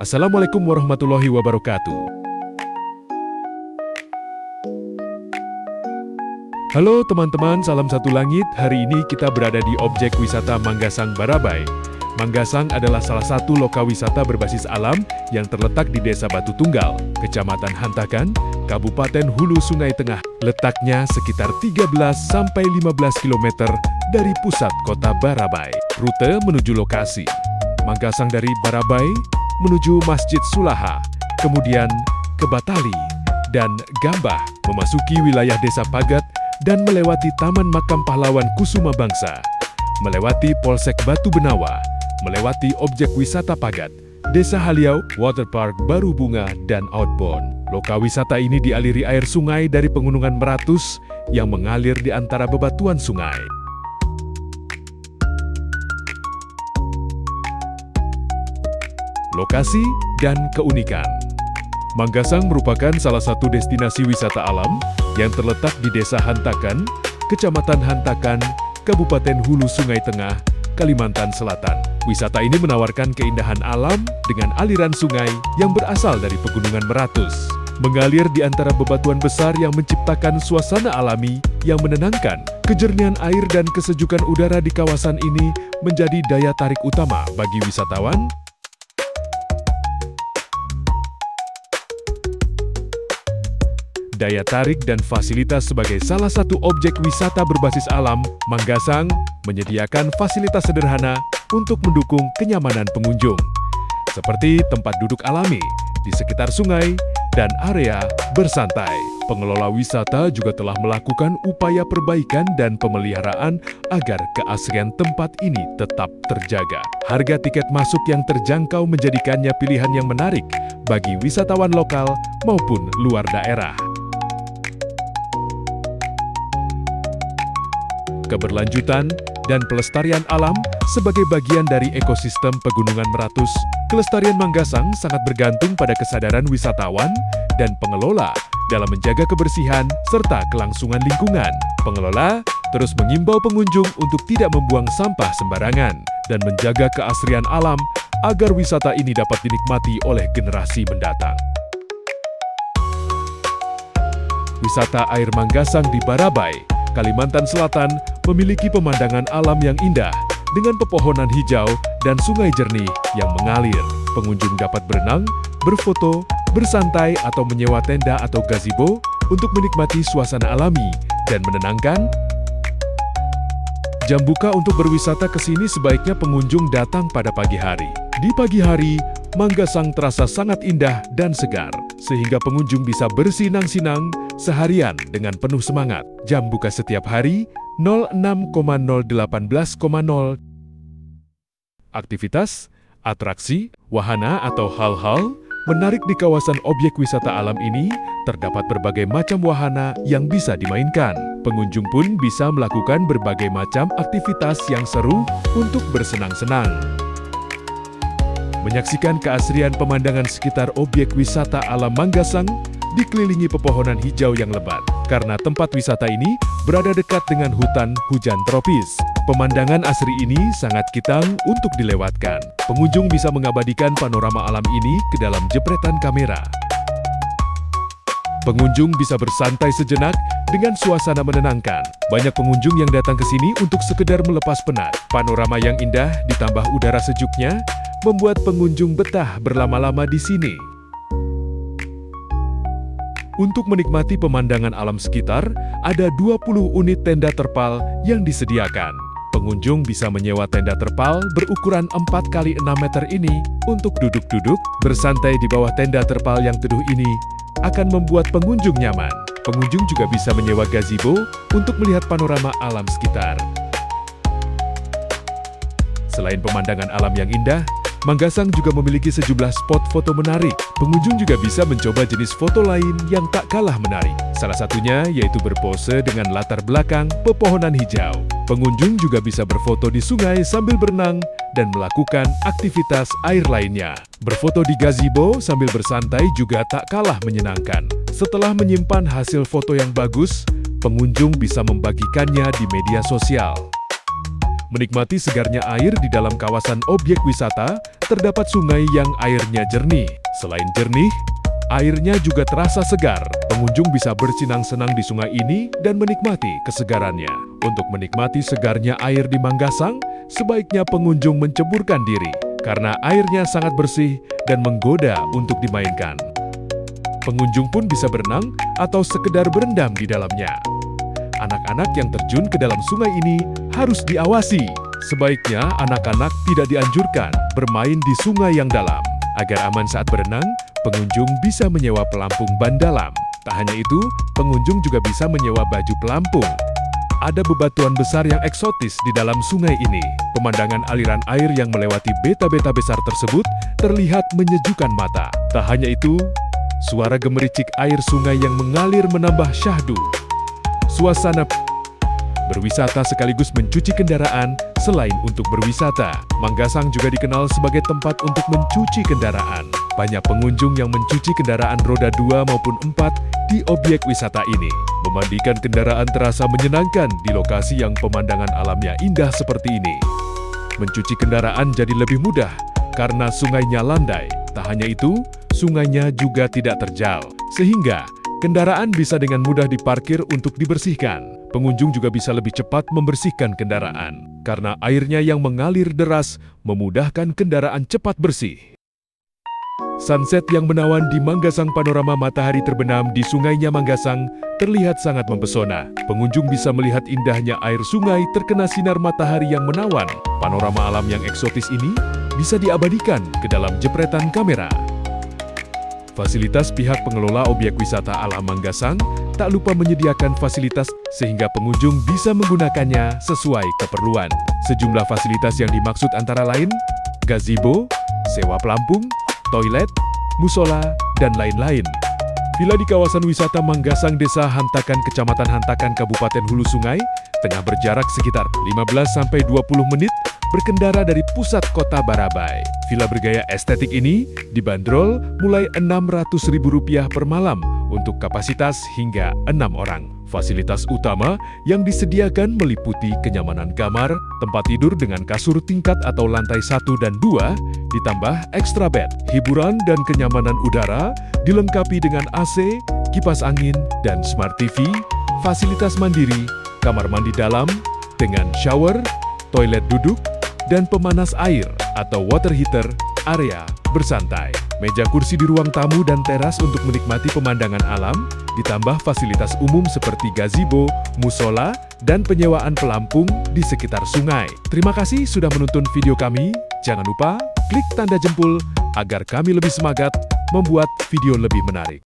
Assalamualaikum warahmatullahi wabarakatuh. Halo teman-teman, salam satu langit. Hari ini kita berada di objek wisata Manggasang Barabai. Manggasang adalah salah satu loka wisata berbasis alam yang terletak di Desa Batu Tunggal, Kecamatan Hantakan, Kabupaten Hulu Sungai Tengah. Letaknya sekitar 13-15 km dari pusat kota Barabai. Rute menuju lokasi: Manggasang dari Barabai menuju Masjid Sulaha, kemudian ke Batali dan Gambah, memasuki wilayah Desa Pagat dan melewati Taman Makam Pahlawan Kusuma Bangsa, melewati Polsek Batu Benawa, melewati objek wisata Pagat, Desa Haliau, Waterpark Baru Bunga, dan Outbound. Loka wisata ini dialiri air sungai dari Pegunungan Meratus yang mengalir di antara bebatuan sungai. Lokasi dan keunikan. Manggasang merupakan salah satu destinasi wisata alam yang terletak di Desa Hantakan, Kecamatan Hantakan, Kabupaten Hulu Sungai Tengah, Kalimantan Selatan. Wisata ini menawarkan keindahan alam dengan aliran sungai yang berasal dari Pegunungan Meratus, mengalir di antara bebatuan besar yang menciptakan suasana alami yang menenangkan. Kejernihan air dan kesejukan udara di kawasan ini menjadi daya tarik utama bagi wisatawan. Daya tarik dan fasilitas. Sebagai salah satu objek wisata berbasis alam, Manggasang menyediakan fasilitas sederhana untuk mendukung kenyamanan pengunjung, seperti tempat duduk alami di sekitar sungai dan area bersantai. Pengelola wisata juga telah melakukan upaya perbaikan dan pemeliharaan agar keasrian tempat ini tetap terjaga. Harga tiket masuk yang terjangkau menjadikannya pilihan yang menarik bagi wisatawan lokal maupun luar daerah. Keberlanjutan dan pelestarian alam sebagai bagian dari ekosistem Pegunungan Meratus. Kelestarian Manggasang sangat bergantung pada kesadaran wisatawan dan pengelola dalam menjaga kebersihan serta kelangsungan lingkungan. Pengelola terus mengimbau pengunjung untuk tidak membuang sampah sembarangan dan menjaga keasrian alam agar wisata ini dapat dinikmati oleh generasi mendatang. Wisata air Manggasang di Barabai, Kalimantan Selatan memiliki pemandangan alam yang indah dengan pepohonan hijau dan sungai jernih yang mengalir. Pengunjung dapat berenang, berfoto, bersantai atau menyewa tenda atau gazebo untuk menikmati suasana alami dan menenangkan. Jam buka untuk berwisata ke sini sebaiknya pengunjung datang pada pagi hari. Di pagi hari, Manggasang terasa sangat indah dan segar, sehingga pengunjung bisa bersinang-sinang seharian dengan penuh semangat. Jam buka setiap hari 06.018.0. Aktivitas, atraksi, wahana atau hal-hal menarik di kawasan objek wisata alam ini terdapat berbagai macam wahana yang bisa dimainkan. Pengunjung pun bisa melakukan berbagai macam aktivitas yang seru untuk bersenang-senang. Menyaksikan keasrian pemandangan sekitar objek wisata alam Manggasang dikelilingi pepohonan hijau yang lebat. Karena tempat wisata ini berada dekat dengan hutan hujan tropis, pemandangan asri ini sangat kitang untuk dilewatkan. Pengunjung bisa mengabadikan panorama alam ini ke dalam jepretan kamera. Pengunjung bisa bersantai sejenak dengan suasana menenangkan. Banyak pengunjung yang datang ke sini untuk sekedar melepas penat. Panorama yang indah ditambah udara sejuknya membuat pengunjung betah berlama-lama di sini. Untuk menikmati pemandangan alam sekitar, ada 20 unit tenda terpal yang disediakan. Pengunjung bisa menyewa tenda terpal berukuran 4x6 meter ini untuk duduk-duduk, bersantai di bawah tenda terpal yang teduh ini akan membuat pengunjung nyaman. Pengunjung juga bisa menyewa gazebo untuk melihat panorama alam sekitar. Selain pemandangan alam yang indah, Manggasang juga memiliki sejumlah spot foto menarik. Pengunjung juga bisa mencoba jenis foto lain yang tak kalah menarik. Salah satunya yaitu berpose dengan latar belakang pepohonan hijau. Pengunjung juga bisa berfoto di sungai sambil berenang dan melakukan aktivitas air lainnya. Berfoto di gazebo sambil bersantai juga tak kalah menyenangkan. Setelah menyimpan hasil foto yang bagus, pengunjung bisa membagikannya di media sosial. Menikmati segarnya air di dalam kawasan objek wisata, terdapat sungai yang airnya jernih. Selain jernih, airnya juga terasa segar. Pengunjung bisa bersenang-senang di sungai ini dan menikmati kesegarannya. Untuk menikmati segarnya air di Manggasang, sebaiknya pengunjung menceburkan diri, karena airnya sangat bersih dan menggoda untuk dimainkan. Pengunjung pun bisa berenang atau sekedar berendam di dalamnya. Anak-anak yang terjun ke dalam sungai ini harus diawasi. Sebaiknya anak-anak tidak dianjurkan bermain di sungai yang dalam. Agar aman saat berenang, pengunjung bisa menyewa pelampung ban dalam. Tak hanya itu, pengunjung juga bisa menyewa baju pelampung. Ada bebatuan besar yang eksotis di dalam sungai ini. Pemandangan aliran air yang melewati beta-beta besar tersebut terlihat menyejukkan mata. Tak hanya itu, suara gemericik air sungai yang mengalir menambah syahdu suasana. Berwisata sekaligus mencuci kendaraan. Selain untuk berwisata, Manggasang juga dikenal sebagai tempat untuk mencuci kendaraan. Banyak pengunjung yang mencuci kendaraan roda 2 maupun 4 di objek wisata ini. Memandikan kendaraan terasa menyenangkan di lokasi yang pemandangan alamnya indah seperti ini. Mencuci kendaraan jadi lebih mudah karena sungainya landai. Tak hanya itu, sungainya juga tidak terjal, sehingga kendaraan bisa dengan mudah diparkir untuk dibersihkan. Pengunjung juga bisa lebih cepat membersihkan kendaraan, karena airnya yang mengalir deras memudahkan kendaraan cepat bersih. Sunset yang menawan di Manggasang, panorama matahari terbenam di sungainya Manggasang terlihat sangat mempesona. Pengunjung bisa melihat indahnya air sungai terkena sinar matahari yang menawan. Panorama alam yang eksotis ini bisa diabadikan ke dalam jepretan kamera. Fasilitas pihak pengelola objek wisata alam Manggasang tak lupa menyediakan fasilitas sehingga pengunjung bisa menggunakannya sesuai keperluan. Sejumlah fasilitas yang dimaksud antara lain gazebo, sewa pelampung, toilet, musola, dan lain-lain. Villa di kawasan wisata Manggasang, Desa Hantakan, Kecamatan Hantakan, Kabupaten Hulu Sungai, tengah berjarak sekitar 15-20 menit berkendara dari pusat kota Barabai. Villa bergaya estetik ini dibanderol mulai Rp600.000 per malam untuk kapasitas hingga 6 orang. Fasilitas utama yang disediakan meliputi kenyamanan kamar, tempat tidur dengan kasur tingkat atau lantai 1 dan 2, ditambah extra bed, hiburan dan kenyamanan udara, dilengkapi dengan AC, kipas angin, dan smart TV, fasilitas mandiri, kamar mandi dalam, dengan shower, toilet duduk, dan pemanas air atau water heater, area bersantai, meja kursi di ruang tamu dan teras untuk menikmati pemandangan alam, ditambah fasilitas umum seperti gazebo, musola, dan penyewaan pelampung di sekitar sungai. Terima kasih sudah menonton video kami. Jangan lupa klik tanda jempol agar kami lebih semangat membuat video lebih menarik.